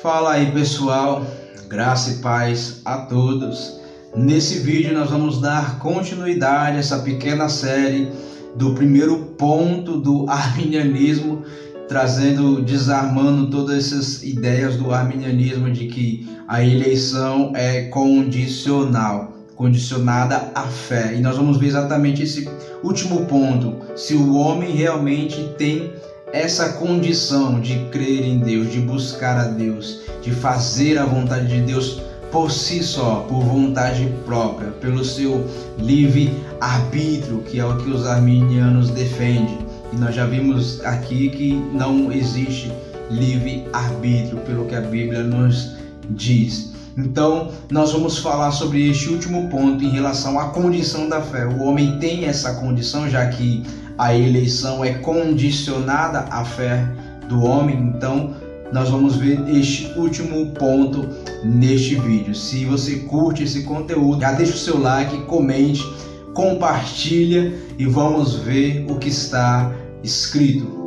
Fala aí pessoal, graça e paz a todos. Nesse vídeo nós vamos dar continuidade a essa pequena série do primeiro ponto do arminianismo, desarmando todas essas ideias do arminianismo de que a eleição é condicionada à fé. E nós vamos ver exatamente esse último ponto, se o homem realmente tem essa condição de crer em Deus, de buscar a Deus, de fazer a vontade de Deus por si só, por vontade própria, pelo seu livre arbítrio, que é o que os arminianos defendem. E nós já vimos aqui que não existe livre arbítrio, pelo que a Bíblia nos diz. Então, nós vamos falar sobre este último ponto em relação à condição da fé. O homem tem essa condição, já que a eleição é condicionada à fé do homem. Então, nós vamos ver este último ponto neste vídeo. Se você curte esse conteúdo, já deixa o seu like, comente, compartilha e vamos ver o que está escrito.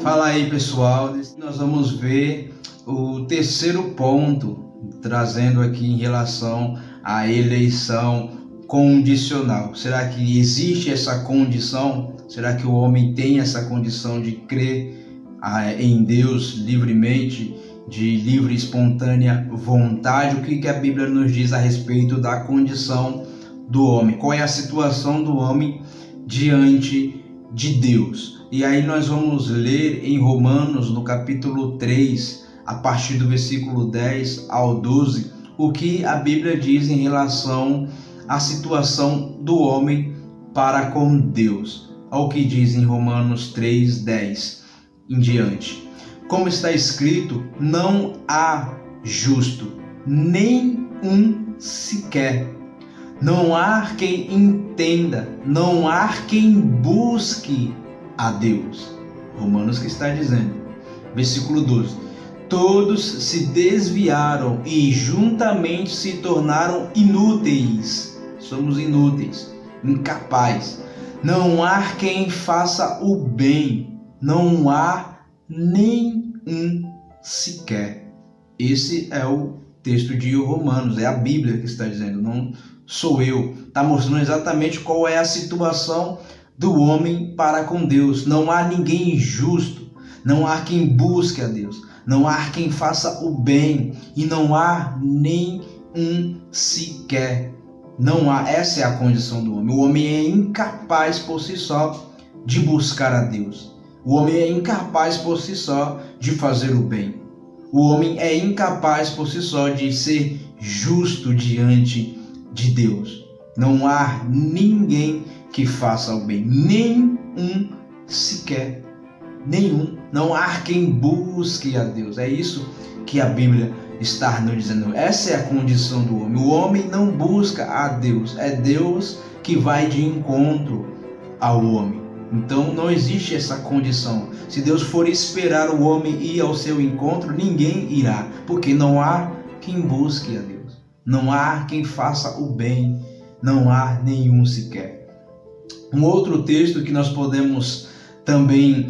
Fala aí pessoal, nós vamos ver o terceiro ponto, trazendo aqui em relação à eleição condicional. Será que existe essa condição? Será que o homem tem essa condição de crer em Deus livremente, de livre e espontânea vontade? O que a Bíblia nos diz a respeito da condição do homem? Qual é a situação do homem diante de Deus? E aí nós vamos ler em Romanos, no capítulo 3, a partir do versículo 10 ao 12, o que a Bíblia diz em relação à situação do homem para com Deus. Olha o que diz em Romanos 3, 10 em diante. Como está escrito, não há justo, nem um sequer. Não há quem entenda, não há quem busque a Deus. Romanos que está dizendo. Versículo 12. Todos se desviaram e juntamente se tornaram inúteis. Somos inúteis, incapazes. Não há quem faça o bem, não há nem um sequer. Esse é o texto de Romanos, é a Bíblia que está dizendo, não sou eu. Está mostrando exatamente qual é a situação do homem para com Deus. Não há ninguém justo, não há quem busque a Deus, não há quem faça o bem e não há nem um sequer. Não há, essa é a condição do homem. O homem é incapaz por si só de buscar a Deus. O homem é incapaz por si só de fazer o bem. O homem é incapaz por si só de ser justo diante de Deus. Não há ninguém que faça o bem, nem um sequer. Nenhum. Não há quem busque a Deus. É isso que a Bíblia está nos dizendo. Essa é a condição do homem. O homem não busca a Deus. É Deus que vai de encontro ao homem. Então não existe essa condição. Se Deus for esperar o homem ir ao seu encontro, ninguém irá. Porque não há quem busque a Deus. Não há quem faça o bem. Não há nenhum sequer. Um outro texto que nós podemos também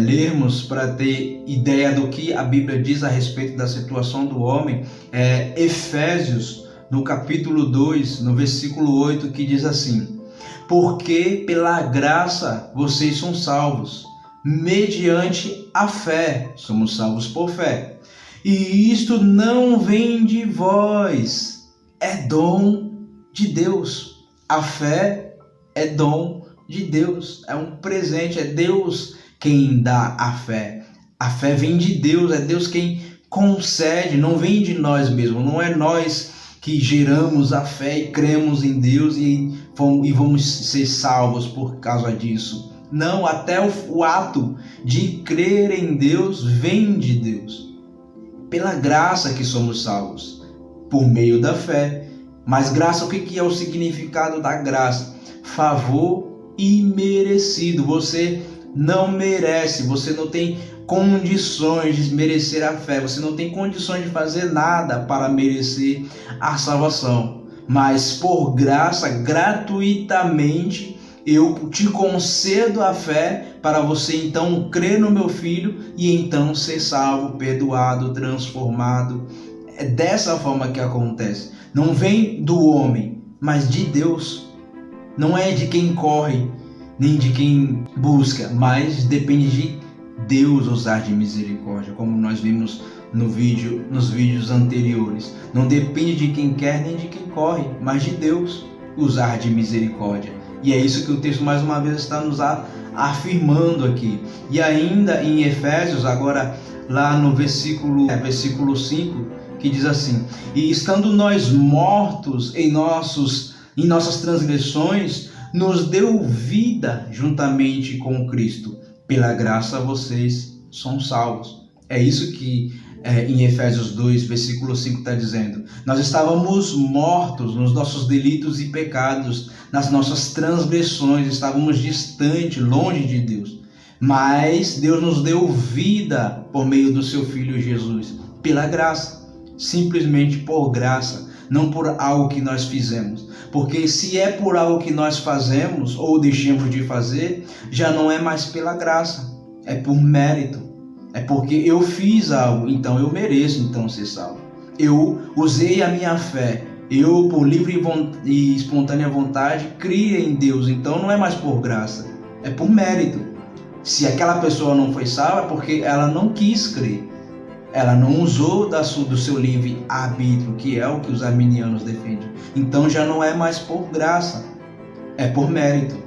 lermos para ter ideia do que a Bíblia diz a respeito da situação do homem é Efésios, no capítulo 2, no versículo 8, que diz assim: porque pela graça vocês são salvos, mediante a fé, somos salvos por fé, e isto não vem de vós, é dom de Deus. A fé é dom de Deus, é um presente, é Deus quem dá a fé. A fé vem de Deus, é Deus quem concede, não vem de nós mesmos, não é nós que geramos a fé e cremos em Deus e vamos ser salvos por causa disso. Não, até o ato de crer em Deus vem de Deus. Pela graça que somos salvos, por meio da fé. Mas graça, o que é o significado da graça? Favor imerecido. Você não merece, você não tem condições de merecer a fé, você não tem condições de fazer nada para merecer a salvação. mas por graça, gratuitamente, eu te concedo a fé para você então crer no meu Filho e então ser salvo, perdoado, transformado. É dessa forma que acontece. Não vem do homem, mas de Deus. Não é de quem corre, nem de quem busca, mas depende de Deus usar de misericórdia, como nós vimos nos vídeos anteriores. Não depende de quem quer nem de quem corre, mas de Deus usar de misericórdia. E é isso que o texto mais uma vez está nos afirmando aqui. E ainda em Efésios, agora lá no versículo 5, que diz assim: e estando nós mortos em nossas transgressões, nos deu vida juntamente com Cristo. Pela graça vocês são salvos. É isso que em Efésios 2, versículo 5 está dizendo. Nós estávamos mortos nos nossos delitos e pecados, nas nossas transgressões, estávamos distantes, longe de Deus. Mas Deus nos deu vida por meio do seu Filho Jesus, pela graça, simplesmente por graça, não por algo que nós fizemos. Porque se é por algo que nós fazemos ou deixamos de fazer, já não é mais pela graça, é por mérito. É porque eu fiz algo, então eu mereço então ser salvo. Eu usei a minha fé, eu por livre e espontânea vontade criei em Deus, então não é mais por graça, é por mérito. Se aquela pessoa não foi salva é porque ela não quis crer. Ela não usou do seu livre arbítrio, que é o que os arminianos defendem. Então já não é mais por graça, é por mérito.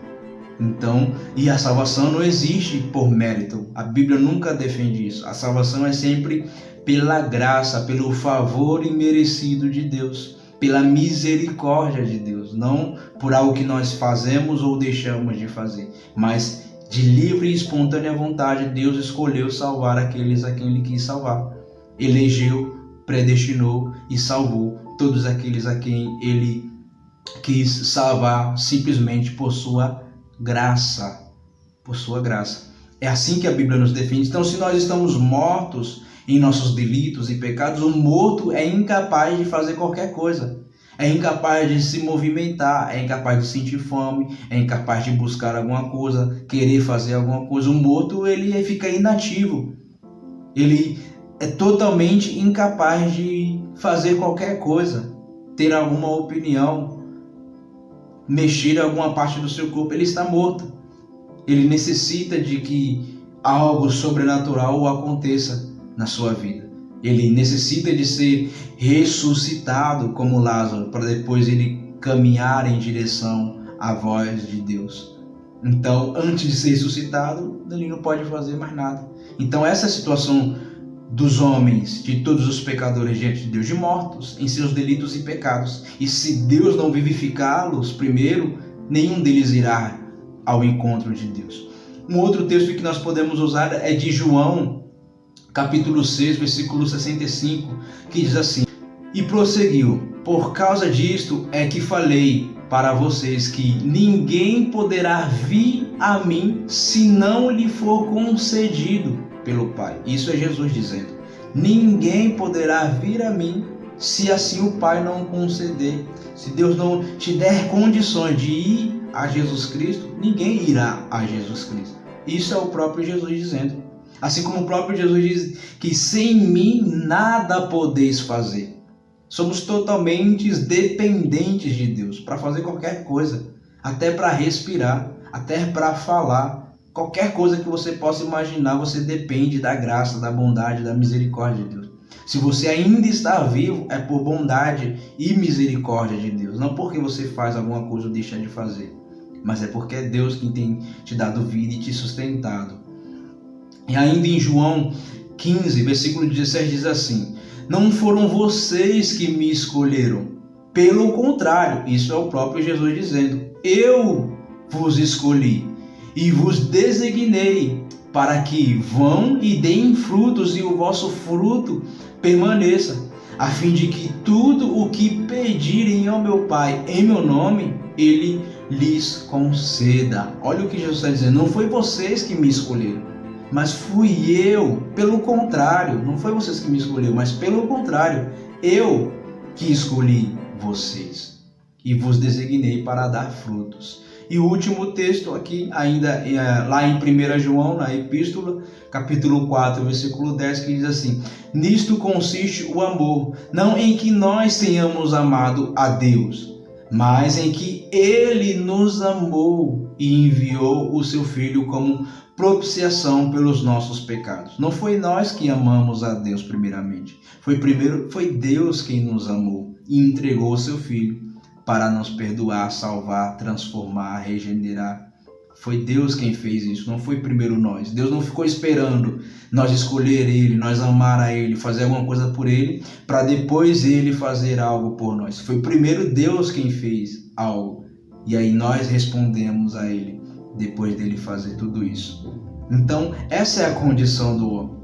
Então, e a salvação não existe por mérito. A Bíblia nunca defende isso. A salvação é sempre pela graça, pelo favor imerecido de Deus, pela misericórdia de Deus, não por algo que nós fazemos ou deixamos de fazer, mas de livre e espontânea vontade, Deus escolheu salvar aqueles a quem Ele quis salvar. Elegeu, predestinou e salvou todos aqueles a quem Ele quis salvar, simplesmente por sua graça. Por sua graça. É assim que a Bíblia nos define. Então, se nós estamos mortos em nossos delitos e pecados, o morto é incapaz de fazer qualquer coisa. É incapaz de se movimentar, é incapaz de sentir fome, é incapaz de buscar alguma coisa, querer fazer alguma coisa. O morto, ele fica inativo. Ele é totalmente incapaz de fazer qualquer coisa, ter alguma opinião, mexer em alguma parte do seu corpo. Ele está morto. Ele necessita de que algo sobrenatural aconteça na sua vida. Ele necessita de ser ressuscitado como Lázaro, para depois ele caminhar em direção à voz de Deus. Então, antes de ser ressuscitado, ele não pode fazer mais nada. Então, essa é a situação dos homens, de todos os pecadores diante de Deus, de mortos em seus delitos e pecados. E se Deus não vivificá-los primeiro, nenhum deles irá ao encontro de Deus. Um outro texto que nós podemos usar é de João, capítulo 6, versículo 65, que diz assim: e prosseguiu: por causa disto é que falei para vocês que ninguém poderá vir a mim se não lhe for concedido pelo Pai. Isso é Jesus dizendo. Ninguém poderá vir a mim se assim o Pai não conceder. Se Deus não te der condições de ir a Jesus Cristo, ninguém irá a Jesus Cristo. Isso é o próprio Jesus dizendo. Assim como o próprio Jesus diz que sem mim nada podeis fazer. Somos totalmente dependentes de Deus para fazer qualquer coisa, até para respirar, até para falar. Qualquer coisa que você possa imaginar, você depende da graça, da bondade, da misericórdia de Deus. Se você ainda está vivo, é por bondade e misericórdia de Deus. Não porque você faz alguma coisa ou deixa de fazer, mas é porque é Deus quem tem te dado vida e te sustentado. E ainda em João 15, versículo 17 diz assim: não foram vocês que me escolheram, pelo contrário, isso é o próprio Jesus dizendo, eu vos escolhi e vos designei para que vão e deem frutos e o vosso fruto permaneça, a fim de que tudo o que pedirem ao meu Pai em meu nome, Ele lhes conceda. Olha o que Jesus está dizendo, não foi vocês que me escolheram, mas fui eu. Pelo contrário, não foi vocês que me escolheram, mas pelo contrário, eu que escolhi vocês. e vos designei para dar frutos. E o último texto aqui, ainda lá em 1 João, na epístola, capítulo 4, versículo 10, que diz assim: nisto consiste o amor, não em que nós tenhamos amado a Deus, mas em que Ele nos amou e enviou o seu Filho como propiciação pelos nossos pecados. Não foi nós que amamos a Deus primeiramente, foi Deus quem nos amou e entregou o seu Filho para nos perdoar, salvar, transformar, regenerar. Foi Deus quem fez isso, não foi primeiro nós. Deus não ficou esperando nós escolher Ele, nós amar a Ele, fazer alguma coisa por Ele, para depois Ele fazer algo por nós. Foi primeiro Deus quem fez algo, e aí nós respondemos a Ele, depois dele fazer tudo isso. Então, essa é a condição do homem.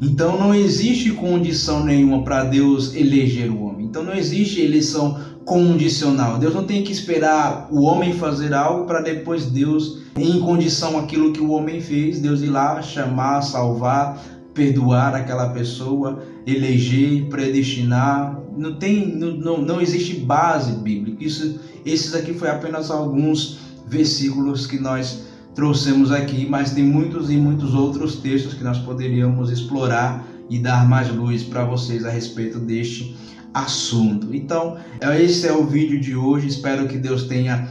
Então, não existe condição nenhuma para Deus eleger o homem. Então, não existe eleição condicional. Deus não tem que esperar o homem fazer algo para depois Deus, em condição aquilo que o homem fez, Deus ir lá chamar, salvar, perdoar aquela pessoa, eleger, predestinar. Não existe base bíblica. Esses aqui foi apenas alguns versículos que nós trouxemos aqui, mas tem muitos e muitos outros textos que nós poderíamos explorar e dar mais luz para vocês a respeito deste assunto. Então, esse é o vídeo de hoje. Espero que Deus tenha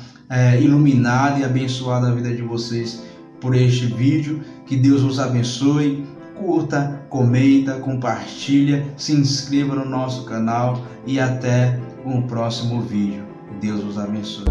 iluminado e abençoado a vida de vocês por este vídeo. Que Deus os abençoe. Curta, comenta, compartilha, se inscreva no nosso canal e até o próximo vídeo. Deus os abençoe.